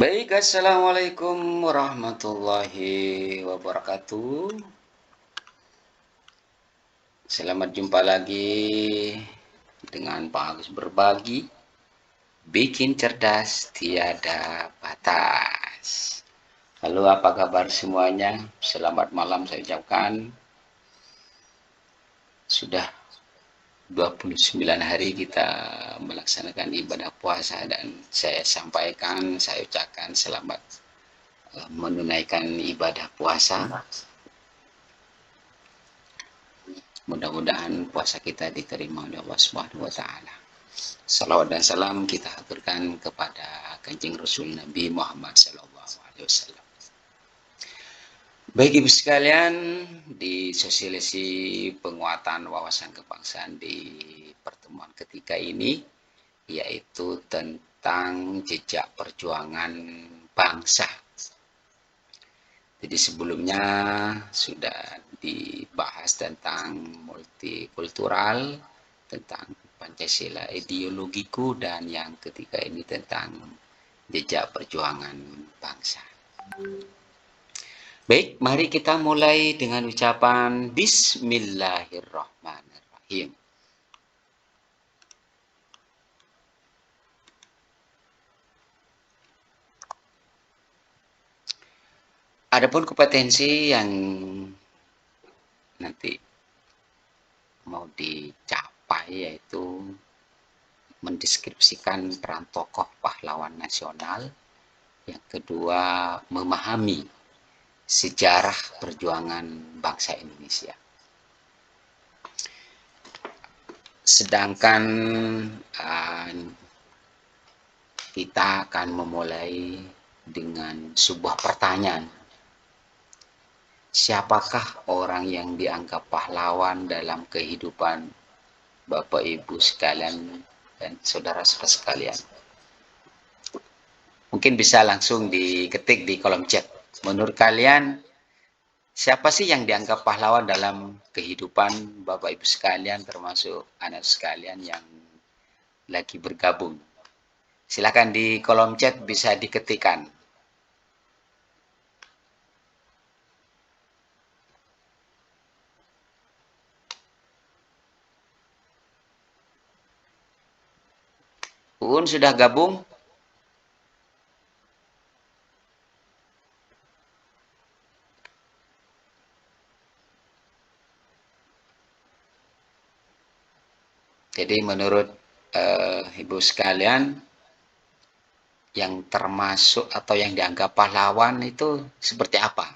Baik, assalamualaikum warahmatullahi wabarakatuh. Selamat jumpa lagi dengan Pak Agus Berbagi, bikin cerdas tiada batas. Halo, apa kabar semuanya? Selamat malam saya ucapkan. Sudah 29 hari kita melaksanakan ibadah puasa dan saya sampaikan, saya ucapkan selamat menunaikan ibadah puasa. Mudah-mudahan puasa kita diterima oleh Allah Subhanahu wa taala. Salawat dan salam kita aturkan kepada Kanjeng Rasul Nabi Muhammad sallallahu alaihi wasallam. Baik Ibu sekalian, di sosialisasi penguatan wawasan kebangsaan di pertemuan ketiga ini yaitu tentang jejak perjuangan bangsa. Jadi sebelumnya sudah dibahas tentang multikultural, tentang Pancasila ideologiku, dan yang ketiga ini tentang jejak perjuangan bangsa. Baik, mari kita mulai dengan ucapan Bismillahirrahmanirrahim. Adapun kompetensi yang nanti mau dicapai yaitu mendeskripsikan peran tokoh pahlawan nasional, yang kedua memahami sejarah perjuangan bangsa Indonesia. Sedangkan kita akan memulai dengan sebuah pertanyaan. Siapakah orang yang dianggap pahlawan dalam kehidupan Bapak Ibu sekalian dan saudara-saudara sekalian? Mungkin bisa langsung diketik di kolom chat. Menurut kalian, siapa sih yang dianggap pahlawan dalam kehidupan Bapak Ibu sekalian, termasuk anak sekalian yang lagi bergabung? Silakan di kolom chat bisa diketikkan. Uun sudah gabung? Jadi menurut Ibu sekalian, yang termasuk atau yang dianggap pahlawan itu seperti apa?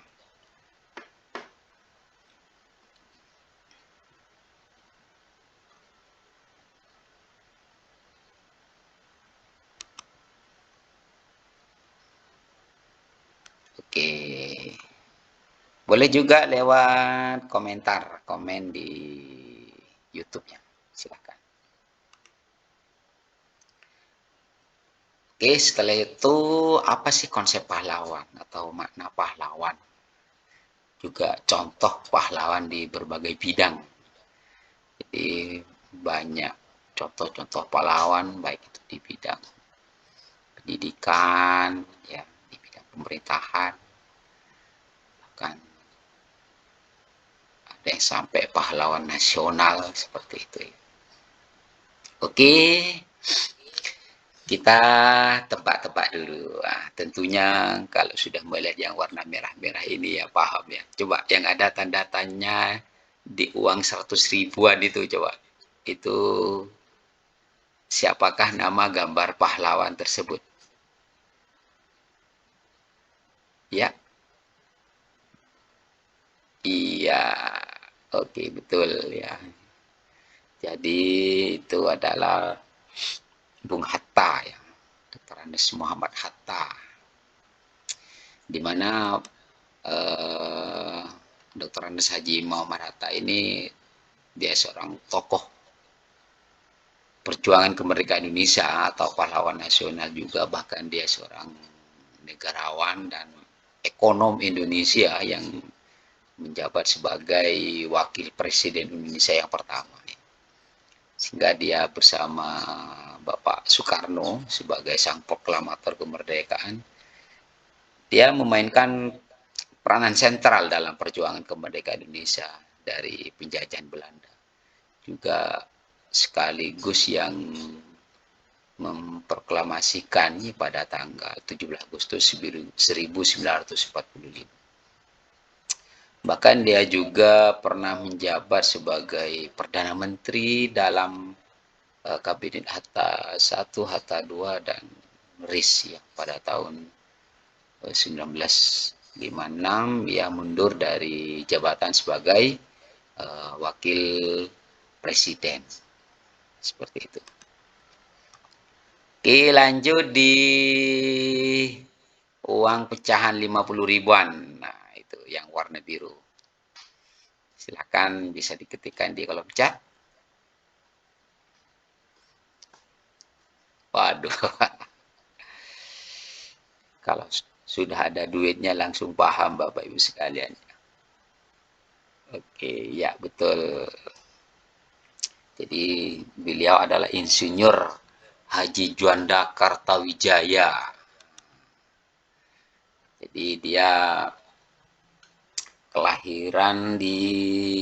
Oke. Boleh juga lewat komentar, komen di YouTube-nya. Silakan. Oke, setelah itu apa sih konsep pahlawan atau makna pahlawan? Juga contoh pahlawan di berbagai bidang. Jadi banyak contoh-contoh pahlawan, baik itu di bidang pendidikan, ya, di bidang pemerintahan, bahkan ada yang sampai pahlawan nasional seperti itu. Oke, kita tebak-tebak dulu. Nah, tentunya kalau sudah melihat yang warna merah-merah ini ya paham ya. Coba yang ada tanda tanya di uang 100 ribuan itu coba. Itu siapakah nama gambar pahlawan tersebut? Ya. Iya. Oke, betul ya. Jadi itu adalah Bung Hatta ya. Dr. Andes Muhammad Hatta. Di mana Dr. Andes Haji Muhammad Hatta ini dia seorang tokoh perjuangan kemerdekaan Indonesia atau pahlawan nasional juga, bahkan dia seorang negarawan dan ekonom Indonesia yang menjabat sebagai wakil presiden Indonesia yang pertama. Sehingga dia bersama Bapak Soekarno sebagai sang proklamator kemerdekaan Dia memainkan peranan sentral dalam perjuangan kemerdekaan Indonesia dari penjajahan Belanda. Juga sekaligus yang memproklamasikannya pada tanggal 17 Agustus 1945. Bahkan dia juga pernah menjabat sebagai Perdana Menteri dalam Kabinet Hatta 1, Hatta 2, dan RIS ya, pada tahun 1956 ia mundur dari jabatan sebagai wakil presiden. Seperti itu. Oke, lanjut di uang pecahan 50 ribuan. Nah, itu yang warna biru. Silakan bisa diketikkan di kolom chat. Waduh, kalau sudah ada duitnya langsung paham Bapak Ibu sekalian. Oke, ya betul. Jadi beliau adalah Insinyur Haji Juanda Kartawijaya. Jadi dia kelahiran di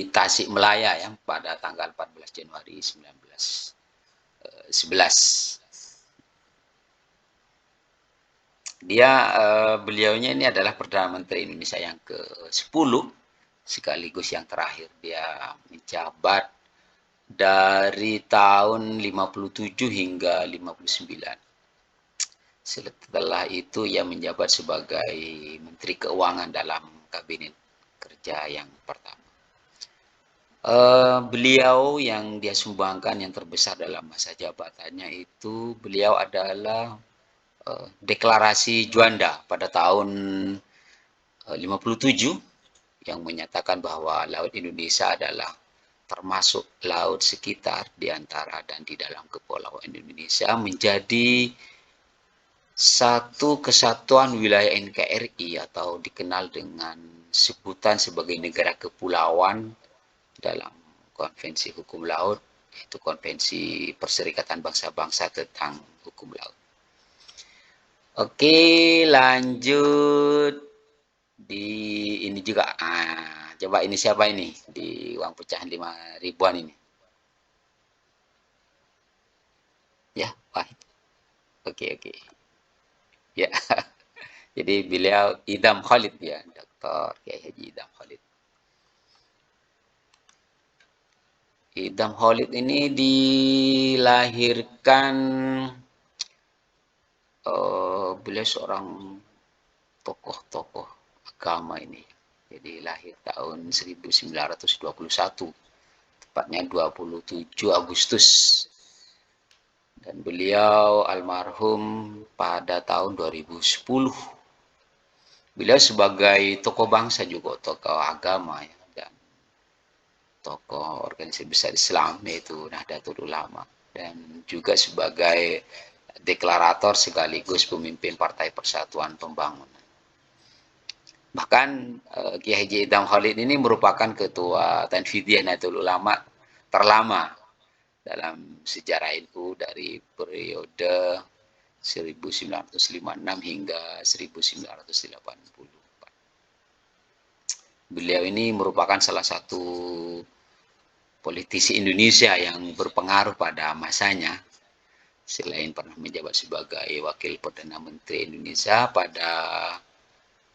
Tasikmalaya ya pada tanggal 14 Januari 1911. Beliaunya ini adalah Perdana Menteri Indonesia yang ke-10 sekaligus yang terakhir. Dia menjabat dari tahun 57 hingga 59. Setelah itu ia menjabat sebagai Menteri Keuangan dalam Kabinet Kerja yang pertama. Beliau yang dia sumbangkan yang terbesar dalam masa jabatannya itu beliau adalah deklarasi Juanda pada tahun 57 yang menyatakan bahwa Laut Indonesia adalah termasuk laut sekitar di antara dan di dalam kepulauan Indonesia menjadi satu kesatuan wilayah NKRI atau dikenal dengan sebutan sebagai negara kepulauan dalam Konvensi Hukum Laut, yaitu Konvensi Perserikatan Bangsa-Bangsa tentang Hukum Laut. Oke, lanjut di ini juga. Coba ini siapa ini di uang pecahan 5 ribuan ini? Ya, Wahid. Oke. Ya. Jadi beliau Idham Khalid ya, Dr. Kiai Haji Idham Khalid. Idham Khalid ini dilahirkan beliau seorang tokoh-tokoh agama ini. Jadi lahir tahun 1921, tepatnya 27 Agustus. Dan beliau almarhum pada tahun 2010. Beliau sebagai tokoh bangsa juga, tokoh agama ya, dan tokoh organisasi besar Islam yaitu Nahdlatul Ulama, dan juga sebagai deklarator sekaligus pemimpin Partai Persatuan Pembangunan. Bahkan Kiai Haji Idham Khalid ini merupakan ketua Tanfidiyah Nahdlatul Ulama terlama dalam sejarah NU dari periode 1956 hingga 1984. Beliau ini merupakan salah satu politisi Indonesia yang berpengaruh pada masanya. Selain pernah menjabat sebagai Wakil Perdana Menteri Indonesia pada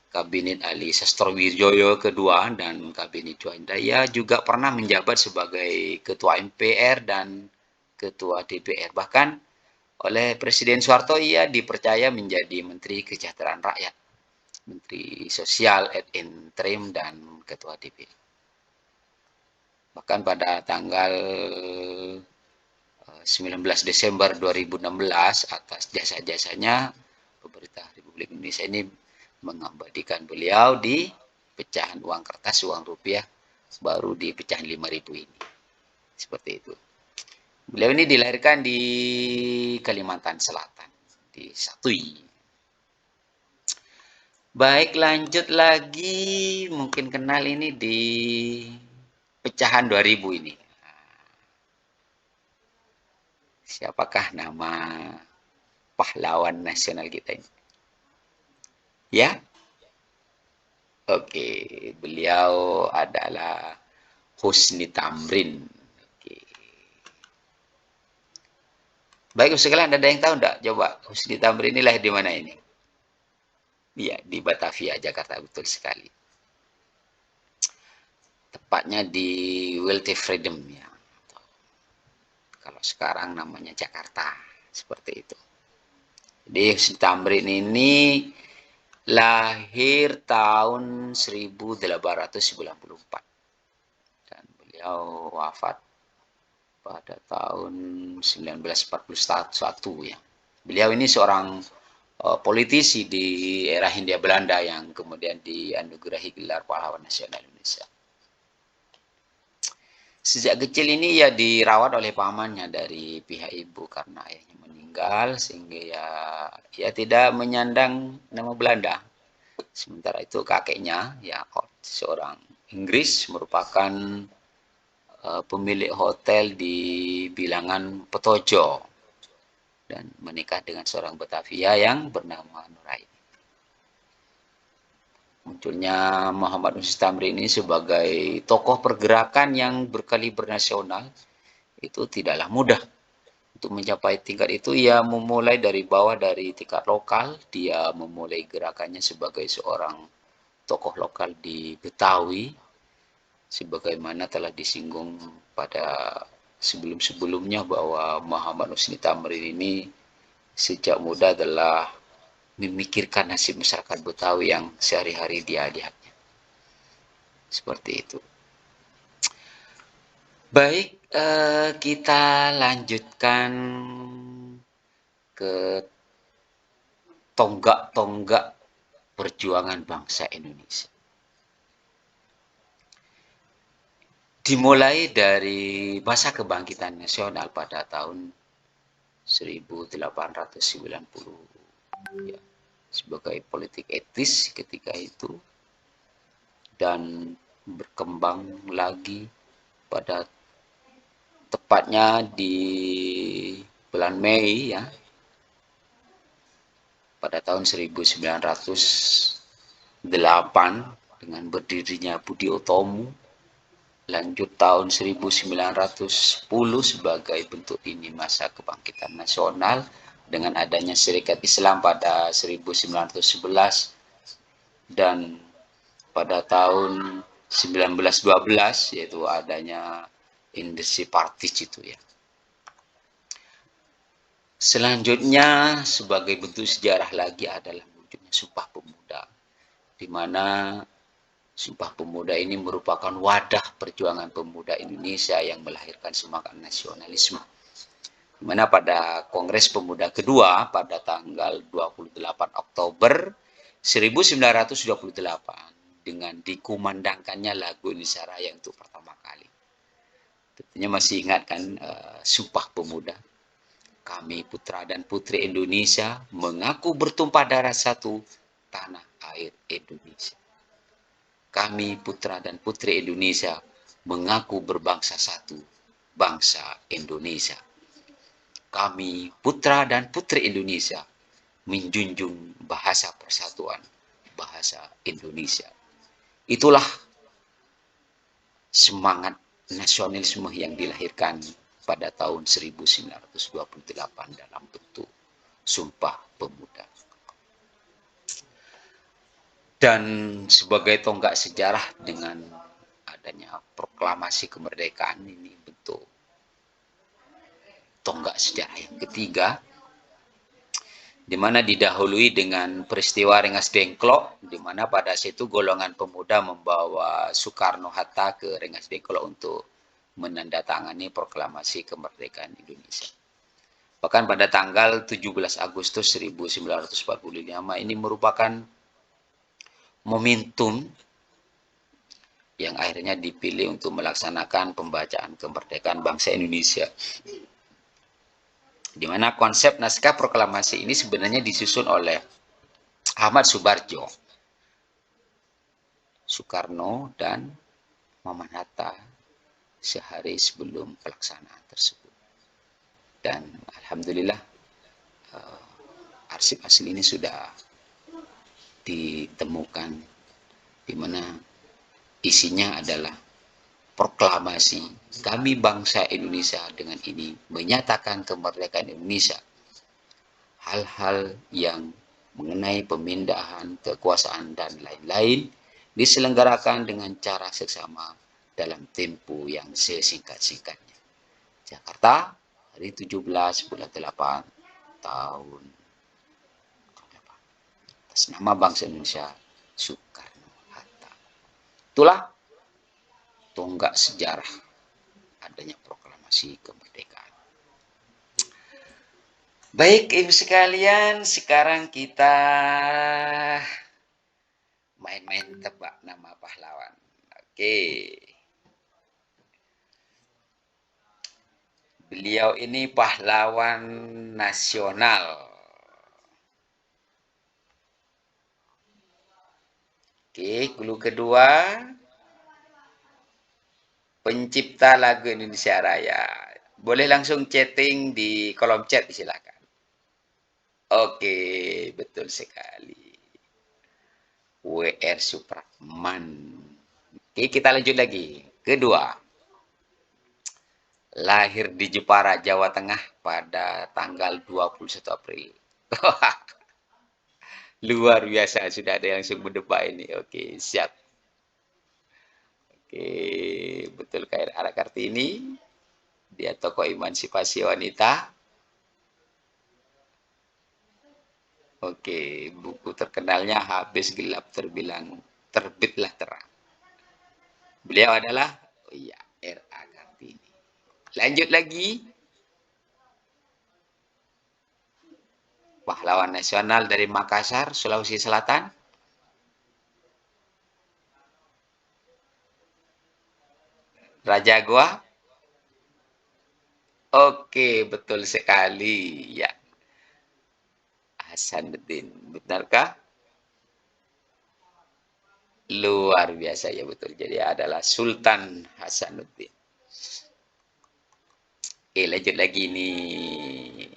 Kabinet Ali Sastrowijoyo kedua dan Kabinet Juanda, ia juga pernah menjabat sebagai Ketua MPR dan Ketua DPR. Bahkan oleh Presiden Soeharto ia dipercaya menjadi Menteri Kesejahteraan Rakyat, Menteri Sosial ad interim, dan Ketua DPR. Bahkan pada tanggal 19 Desember 2016 atas jasa-jasanya pemerintah Republik Indonesia ini mengabadikan beliau di pecahan uang kertas, uang rupiah baru di pecahan 5.000 ini. Seperti itu. Beliau ini dilahirkan di Kalimantan Selatan, di Satui. Baik, lanjut lagi, mungkin kenal ini di pecahan 2.000 ini. Siapakah nama pahlawan nasional kita ini? Ya, Oke, beliau adalah Husni Tamrin. Oke. Baik, sekalian ada yang tahu enggak? Coba Husni Tamrin ini lahir di mana ini? Iya, di Batavia, Jakarta, betul sekali. Tepatnya di Wealthy Freedom ya. Kalau sekarang namanya Jakarta, seperti itu. Jadi Husni Tamrin ini lahir tahun 1894 dan beliau wafat pada tahun 1941 ya. Beliau ini seorang politisi di era Hindia Belanda yang kemudian dianugerahi gelar pahlawan nasional Indonesia. Sejak kecil ini ya dirawat oleh pamannya dari pihak ibu karena ayahnya meninggal sehingga ya tidak menyandang nama Belanda. Sementara itu kakeknya ya seorang Inggris merupakan pemilik hotel di bilangan Petojo dan menikah dengan seorang Batavia yang bernama Nuraini. Munculnya Muhammad Nursi Tamrin ini sebagai tokoh pergerakan yang berkaliber nasional itu tidaklah mudah. Untuk mencapai tingkat itu ia memulai dari bawah, dari tingkat lokal. Dia memulai gerakannya sebagai seorang tokoh lokal di Betawi, sebagaimana telah disinggung pada sebelum-sebelumnya bahwa Muhammad Husni Tamrin ini sejak muda adalah memikirkan nasib masyarakat Betawi yang sehari-hari dia lihatnya. Seperti itu. Baik, kita lanjutkan ke tonggak-tonggak perjuangan bangsa Indonesia. Dimulai dari masa kebangkitan nasional pada tahun 1890 ya, sebagai politik etis ketika itu dan berkembang lagi pada tepatnya di bulan Mei ya pada tahun 1908 dengan berdirinya Budi Utomo, lanjut tahun 1910 sebagai bentuk dini masa kebangkitan nasional dengan adanya Serikat Islam pada 1911 dan pada tahun 1912 yaitu adanya Industri Partis itu ya. Selanjutnya sebagai bentuk sejarah lagi adalah munculnya Sumpah Pemuda, di mana Sumpah Pemuda ini merupakan wadah perjuangan pemuda Indonesia yang melahirkan semangat nasionalisme. Di mana pada Kongres Pemuda kedua pada tanggal 28 Oktober 1928 dengan dikumandangkannya lagu Indonesia Raya untuk pertama kali. Tentunya masih ingat kan Sumpah Pemuda. Kami putra dan putri Indonesia mengaku bertumpah darah satu tanah air Indonesia. Kami putra dan putri Indonesia mengaku berbangsa satu, bangsa Indonesia. Kami putra dan putri Indonesia menjunjung bahasa persatuan, bahasa Indonesia. Itulah semangat nasionalisme yang dilahirkan pada tahun 1928 dalam bentuk Sumpah Pemuda. Dan sebagai tonggak sejarah dengan adanya proklamasi kemerdekaan ini bentuk tonggak sejarah yang ketiga, di mana didahului dengan peristiwa Rengas Dengklok, di mana pada situ golongan pemuda membawa Soekarno-Hatta ke Rengas Dengklok untuk menandatangani proklamasi kemerdekaan Indonesia. Bahkan pada tanggal 17 Agustus 1945 ini merupakan momentum yang akhirnya dipilih untuk melaksanakan pembacaan kemerdekaan bangsa Indonesia. Di mana konsep naskah proklamasi ini sebenarnya disusun oleh Ahmad Subarjo, Soekarno, dan Muhammad Hatta sehari sebelum pelaksanaan tersebut. Dan alhamdulillah arsip asli ini sudah ditemukan di mana isinya adalah proklamasi kami bangsa Indonesia dengan ini menyatakan kemerdekaan Indonesia. Hal-hal yang mengenai pemindahan kekuasaan dan lain-lain diselenggarakan dengan cara seksama dalam tempo yang sesingkat-singkatnya. Jakarta, hari 17 bulan 8 tahun atas nama bangsa Indonesia Soekarno-Hatta. Itulah tonggak sejarah adanya proklamasi kemerdekaan. Baik, Ibu sekalian, sekarang kita main-main tebak nama pahlawan. Oke. Beliau ini pahlawan nasional. Oke, clue kedua. Pencipta lagu Indonesia Raya. Boleh langsung chatting di kolom chat, silakan. Oke, betul sekali. W.R. Supratman. Oke, kita lanjut lagi. Kedua. Lahir di Jepara, Jawa Tengah pada tanggal 21 April. Luar biasa, sudah ada yang langsung berdebak ini. Oke, siap. Oke, betul kayak Ara Kartini. Dia tokoh emansipasi wanita. Oke, buku terkenalnya Habis Gelap Terbilang Terbitlah Terang. Beliau adalah, oh iya, R.A. Kartini. Lanjut lagi. Pahlawan nasional dari Makassar, Sulawesi Selatan. Raja Goa. Oke, betul sekali. Ya, Hasanuddin. Benarkah? Luar biasa, ya betul. Jadi adalah Sultan Hasanuddin. Oke, lanjut lagi nih.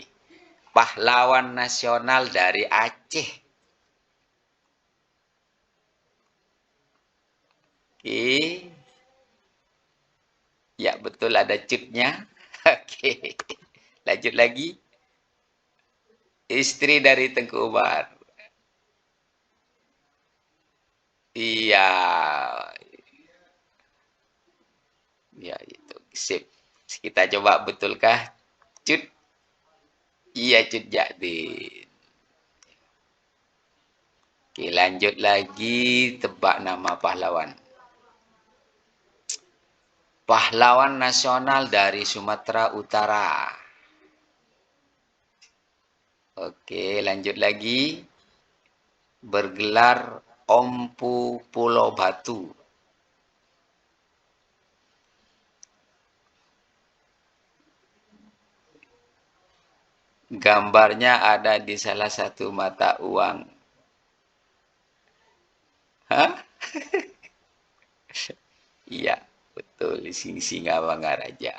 Pahlawan nasional dari Aceh. Oke. Ya, betul ada cutnya. Oke. Lanjut lagi. Istri dari Tengku Umar. Iya. Ya, itu. Sip. Kita coba betulkah? Cut. Iya, Cut Jadin. Oke, lanjut lagi. Tebak nama pahlawan. Pahlawan nasional dari Sumatera Utara. Oke, lanjut lagi. Bergelar Ompu Pulau Batu. Gambarnya ada di salah satu mata uang. Hah? Iya, betul. Singawangaraja.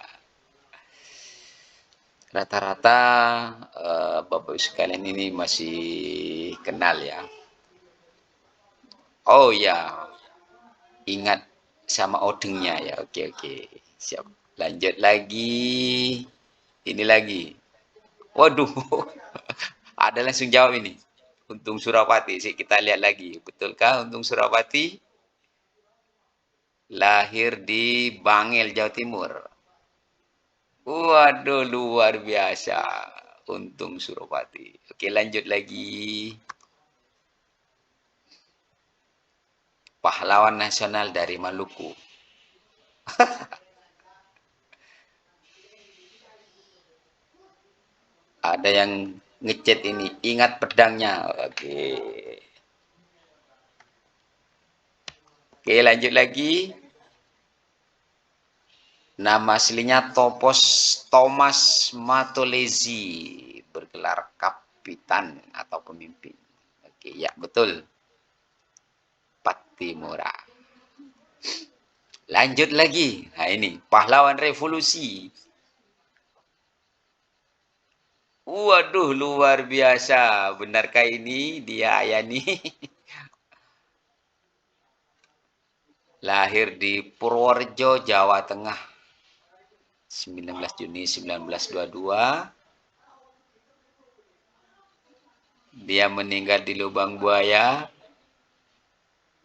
Rata-rata Bapak Ibu sekalian ini masih kenal ya. Oh ya, ingat sama odengnya ya. Oke, oke. Siap. Lanjut lagi. Ini lagi. Waduh, ada langsung jawab ini. Untung Surapati. Kita lihat lagi. Betulkah Untung Surapati? Lahir di Bangil, Jawa Timur. Waduh, luar biasa. Untung Surapati. Oke, lanjut lagi. Pahlawan nasional dari Maluku. Ada yang ngechat ini, ingat pedangnya. Oke. Oke, lanjut lagi. Nama aslinya Thomas Matolezi, bergelar kapitan atau pemimpin. Oke, ya betul. Patimura. Lanjut lagi. Nah ini, pahlawan revolusi. Waduh, luar biasa. Benarkah ini dia Ayani? Lahir di Purworejo, Jawa Tengah, 19 Juni 1922. Dia meninggal di Lubang Buaya.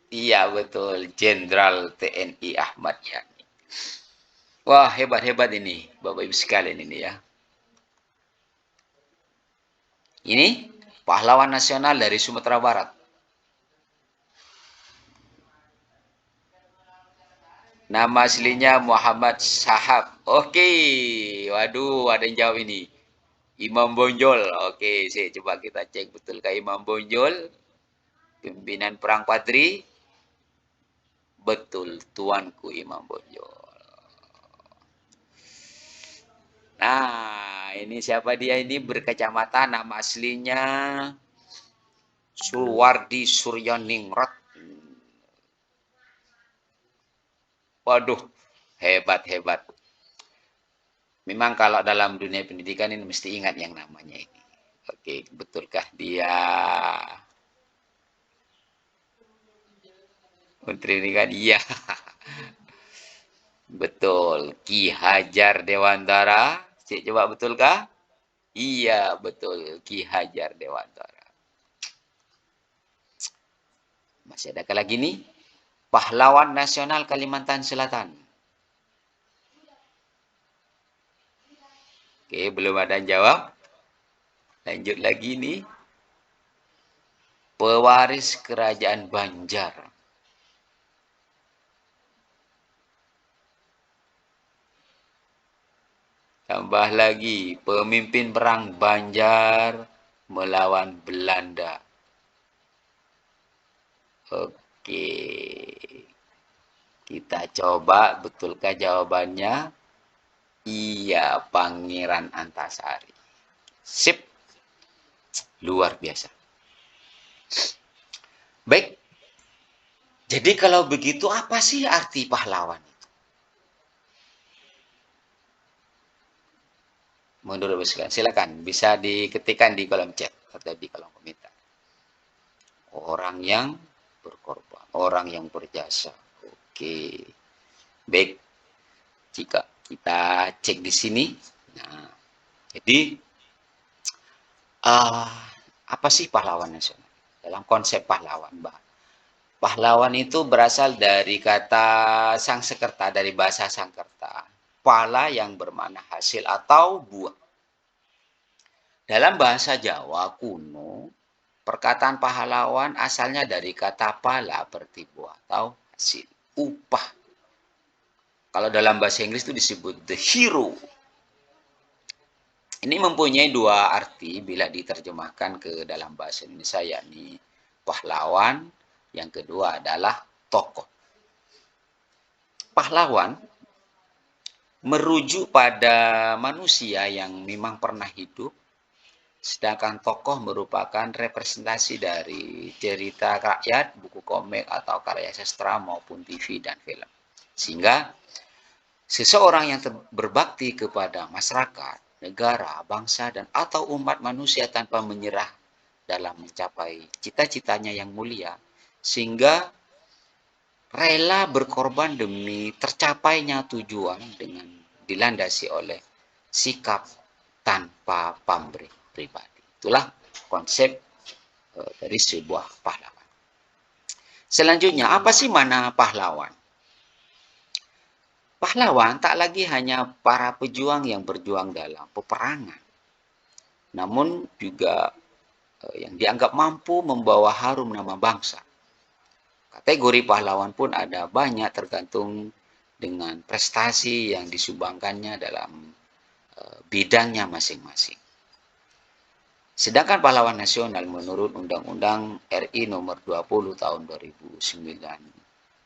Iya betul, Jenderal TNI Ahmad Yani. Wah, hebat-hebat ini, Bapak Ibu sekalian ini ya. Ini pahlawan nasional dari Sumatera Barat. Nama aslinya Muhammad Sahab. Oke, waduh, ada yang jawab ini. Imam Bonjol. Oke, saya coba kita cek betul ke Imam Bonjol. Pimpinan Perang Padri. Betul, tuanku Imam Bonjol. Nah, ini siapa dia ini berkacamata, nama aslinya Sulwardi Suryaningrat. Waduh, hebat-hebat. Memang kalau dalam dunia pendidikan ini mesti ingat yang namanya ini. Oke, betulkah dia Menteri Pendidikan? Iya, betul. Ki Hajar Dewantara. Coba betulkah? Iya, betul. Ki Hajar Dewantara. Masih ada lagi nih. Pahlawan Nasional Kalimantan Selatan. Oke, belum ada yang jawab. Lanjut lagi nih. Pewaris Kerajaan Banjar. Tambah lagi, pemimpin perang Banjar melawan Belanda. Oke, kita coba betulkah jawabannya? Iya, Pangeran Antasari. Sip, luar biasa. Baik, jadi kalau begitu apa sih arti pahlawan? Menurut sekalian, silakan bisa diketikkan di kolom chat atau di kolom komentar. Orang yang berkorban, orang yang berjasa. Oke, baik. Jika kita cek di sini, nah, jadi apa sih pahlawan nasional? Dalam konsep pahlawan, Mbak. Pahlawan itu berasal dari kata Sangsekerta, dari bahasa Sangkerta. Pala yang bermakna hasil atau buah. Dalam bahasa Jawa kuno, perkataan pahlawan asalnya dari kata pala, berarti buah atau hasil, upah. Kalau dalam bahasa Inggris itu disebut the hero. Ini mempunyai dua arti bila diterjemahkan ke dalam bahasa Indonesia, yakni pahlawan, yang kedua adalah tokoh. Pahlawan merujuk pada manusia yang memang pernah hidup, sedangkan tokoh merupakan representasi dari cerita rakyat, buku komik atau karya sastra maupun TV dan film. Sehingga seseorang yang berbakti kepada masyarakat, negara, bangsa, dan atau umat manusia tanpa menyerah dalam mencapai cita-citanya yang mulia, sehingga rela berkorban demi tercapainya tujuan dengan dilandasi oleh sikap tanpa pamrih pribadi. Itulah konsep dari sebuah pahlawan. Selanjutnya, apa sih mana pahlawan? Pahlawan tak lagi hanya para pejuang yang berjuang dalam peperangan, namun juga yang dianggap mampu membawa harum nama bangsa. Kategori pahlawan pun ada banyak tergantung dengan prestasi yang disumbangkannya dalam bidangnya masing-masing. Sedangkan pahlawan nasional menurut Undang-Undang RI nomor 20 tahun 2009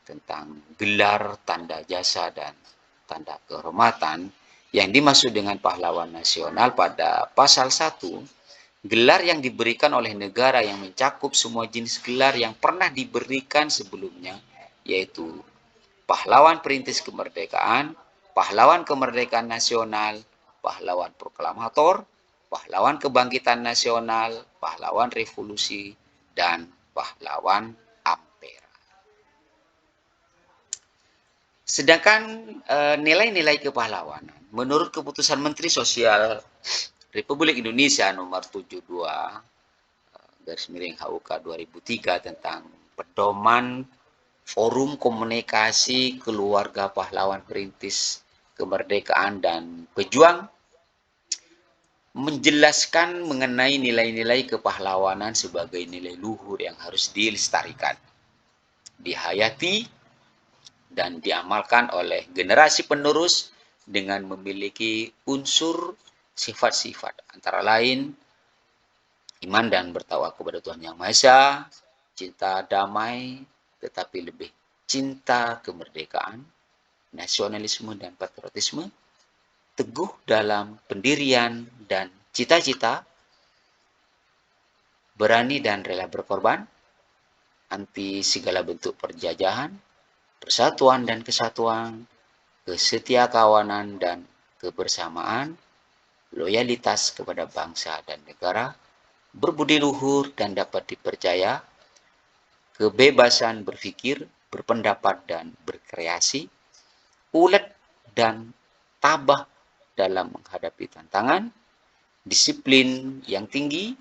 tentang gelar, tanda jasa, dan tanda kehormatan, yang dimaksud dengan pahlawan nasional pada pasal 1, gelar yang diberikan oleh negara yang mencakup semua jenis gelar yang pernah diberikan sebelumnya, yaitu pahlawan perintis kemerdekaan, pahlawan kemerdekaan nasional, pahlawan proklamator, pahlawan kebangkitan nasional, pahlawan revolusi, dan pahlawan ampera. Sedangkan nilai-nilai kepahlawanan menurut keputusan Menteri Sosial Republik Indonesia nomor 72 garis miring HUK 2003 tentang pedoman forum komunikasi keluarga pahlawan perintis kemerdekaan dan pejuang menjelaskan mengenai nilai-nilai kepahlawanan sebagai nilai luhur yang harus dilestarikan, dihayati, dan diamalkan oleh generasi penerus dengan memiliki unsur sifat-sifat antara lain iman dan bertakwa kepada Tuhan Yang Maha Esa, cinta damai, tetapi lebih cinta kemerdekaan, nasionalisme dan patriotisme, teguh dalam pendirian dan cita-cita, berani dan rela berkorban, anti segala bentuk perjajahan, persatuan dan kesatuan, kesetiakawanan dan kebersamaan, loyalitas kepada bangsa dan negara, berbudi luhur dan dapat dipercaya, kebebasan berpikir, berpendapat dan berkreasi, ulet dan tabah dalam menghadapi tantangan, disiplin yang tinggi,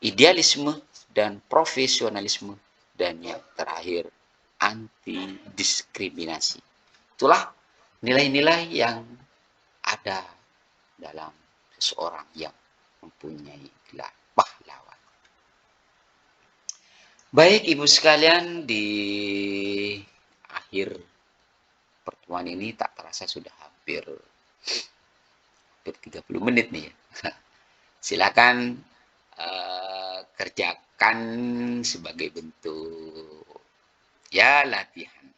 idealisme dan profesionalisme, dan yang terakhir anti diskriminasi. Itulah nilai-nilai yang ada dalam seseorang yang mempunyai gelar pahlawan. Baik Ibu sekalian, di akhir pertemuan ini tak terasa sudah hampir 30 menit nih ya. Silakan kerjakan sebagai bentuk ya latihan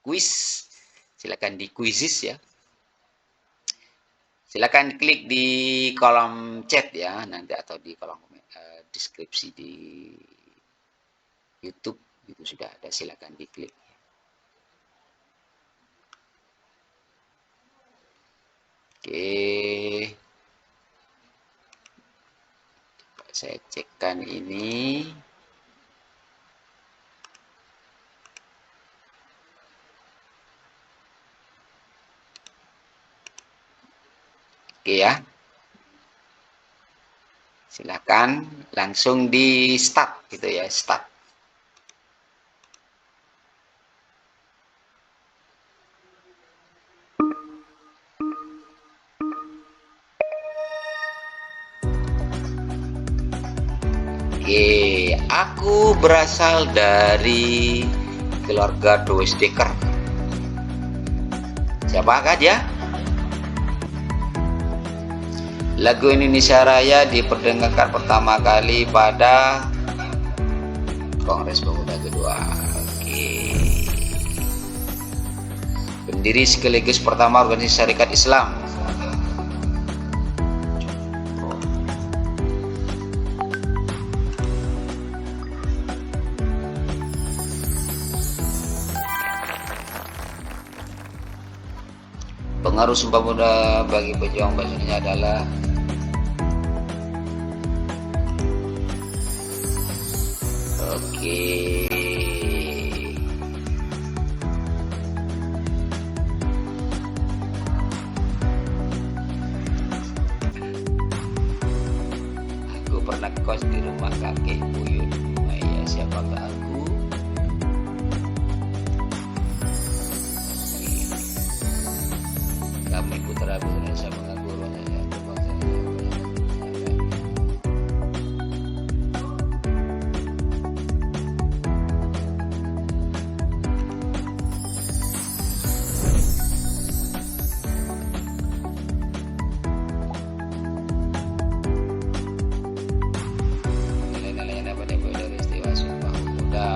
kuis. Silakan di kuisis ya. Silakan klik di kolom chat ya nanti atau di kolom deskripsi di YouTube itu sudah ada, silakan diklik. Oke. Saya cekkan ini. Oke ya. Silakan langsung di start gitu ya, start. Oke, aku berasal dari keluarga Doesdeker. Siapakah dia? Lagu Indonesia Raya diperdengarkan pertama kali pada Kongres Pemuda kedua. Oke. Pendiri sekaligus pertama organisasi Syarikat Islam. Pengaruh Sumpah Pemuda bagi pejuang bahasa Indonesia adalah aku pernah kos di rumah kakek buyut Maya. Siapakah aku? Kami putra Indonesia mengaku rasanya nilai-nilai yang dapat diambil dari istiwa Sumpah Pemuda.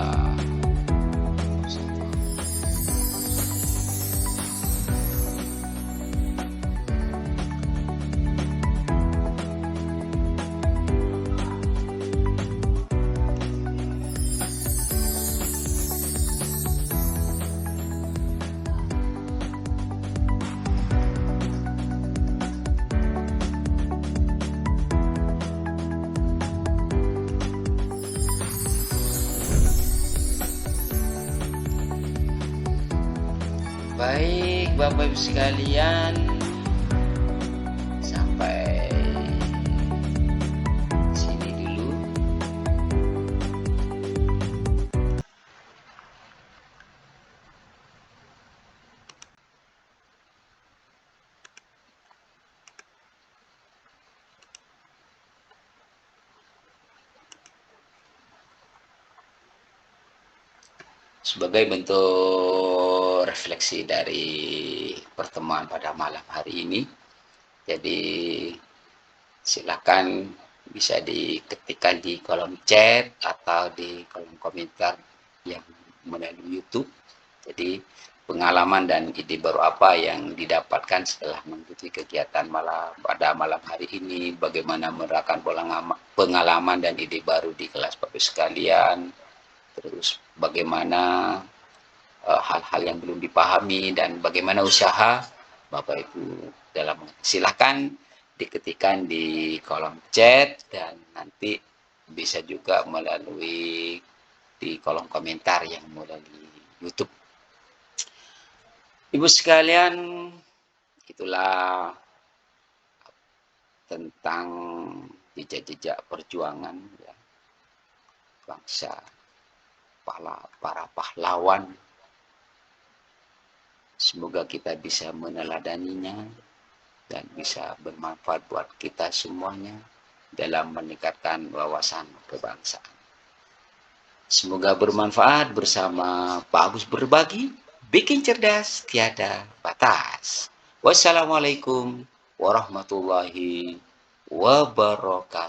Baik, Bapak Ibu sekalian, sampai sini dulu. Sebagai bentuk refleksi dari pertemuan pada malam hari ini, jadi silakan bisa diketikkan di kolom chat atau di kolom komentar yang melalui YouTube. Jadi pengalaman dan ide baru apa yang didapatkan setelah mengikuti kegiatan pada malam hari ini, bagaimana menerapkan pengalaman dan ide baru di kelas Bapak sekalian, terus bagaimana hal-hal yang belum dipahami dan bagaimana usaha Bapak Ibu dalam silahkan diketikkan di kolom chat dan nanti bisa juga melalui di kolom komentar yang melalui YouTube. Ibu sekalian, itulah tentang jejak-jejak perjuangan ya, bangsa, para pahlawan. Semoga kita bisa meneladaninya dan bisa bermanfaat buat kita semuanya dalam meningkatkan wawasan kebangsaan. Semoga bermanfaat bersama Pak Agus Berbagi, bikin cerdas tiada batas. Wassalamualaikum warahmatullahi wabarakatuh.